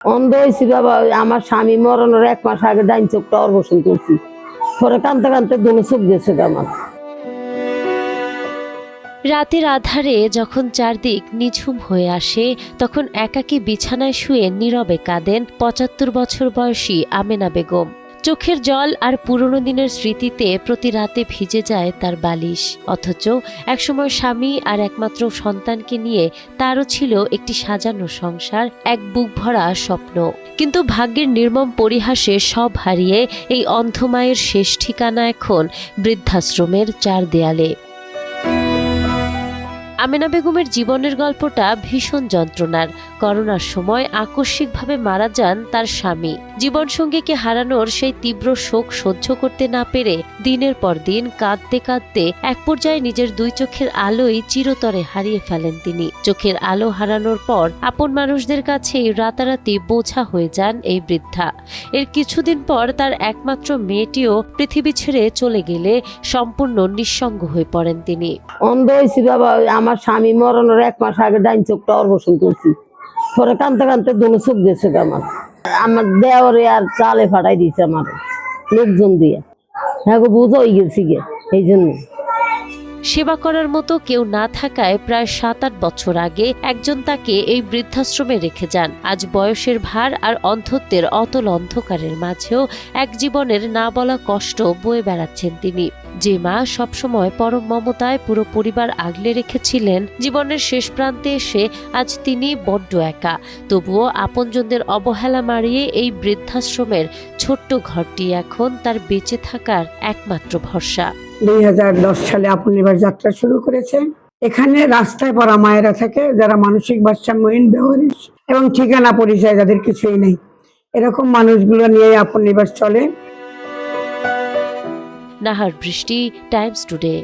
অন্ধ হয়েছি বাবা, আমার স্বামী মরণের 1 মাস আগে ডাইন চোখটা অপারেশন করছি। পরে কানতে কানতে দুনো চোখ গেছে আমার। রাতের আধারে যখন চারদিক নিঝুম হয়ে আসে, তখন একাকী বিছানায় শুয়ে নীরবে কাঁদেন ৭৫ বছর বয়সী আমেনা বেগম। চোখের জল আর পুরনো দিনের স্মৃতিতে প্রতি রাতে ভিজে যায় তার বালিশ। অথচ একসময় স্বামী আর একমাত্র সন্তানকে নিয়ে তারও ছিল একটি সাজানো সংসার, এক বুক ভরা স্বপ্ন। কিন্তু ভাগ্যের নির্মম পরিহাসে সব হারিয়ে এই অন্ধ মায়ের শেষ ঠিকানা এখন বৃদ্ধাশ্রমের 4 দেয়ালে। আমেনা বেগমের জীবনের গল্পটা ভীষণ যন্ত্রণার। করোনার সময় আকস্মিকভাবে মারা যান তার স্বামী। জীবনসঙ্গীকে হারানোর সেই তীব্র শোক সহ্য করতে না পেরে দিনের পর দিন কাঁদতে কাঁদতে এক পর্যায়ে নিজের 2 চোখের আলোই চিরতরে হারিয়ে ফেলেন তিনি। চোখের আলো হারানোর পর আপন মানুষদের কাছেই রাতারাতি বোঝা হয়ে যান এই বৃদ্ধা। এর কিছুদিন পর তার একমাত্র মেয়েটিও পৃথিবী ছেড়ে চলে গেলে সম্পূর্ণ নিঃসঙ্গ হয়ে পড়েন তিনি। অন্ধ হয়েছি বাবা, আমার স্বামী মরণের 1 মাস আগে ডাইন চোখটা অপারেশন করছি। পরে কানতে কানতে দুনো চোখ গেছে আমার। আমার দেওয়ারে আর চালে ফাটাই দিয়েছে আমার লোকজন দিয়ে। হ্যাঁ গো, বুঝ হয়ে গেছি গে এই জন্য। সেবা করার মতো কেউ না থাকায় প্রায় 7-8 বছর আগে একজন তাকে এই বৃদ্ধাশ্রমে রেখে যান। আজ বয়সের ভার আর অন্ধত্বের অতল অন্ধকারের মাঝেও এক জীবনের না বলা কষ্ট বয়ে বেড়াচ্ছেন তিনি। যে মা সবসময় পরম মমতায় পুরো পরিবার আগলে রেখেছিলেন, জীবনের শেষ প্রান্তে এসে আজ তিনি বড্ড একা। তবুও আপনজনদের অবহেলা মারিয়ে এই বৃদ্ধাশ্রমের ছোট্ট ঘরটি এখন তার বেঁচে থাকার একমাত্র ভরসা। 2010 সালে আপন নিবাস যাত্রা শুরু করেছে। এখানে রাস্তায় পড়া মায়েরা থাকে, যারা মানসিক ভারসাম্যহীন, বেওয়ারিশ এবং ঠিকানা পরিচয় যাদের কিছুই নেই। এরকম মানুষগুলো নিয়ে আপন নিবাস চলে। নাহার বৃষ্টি, টাইমস টুডে।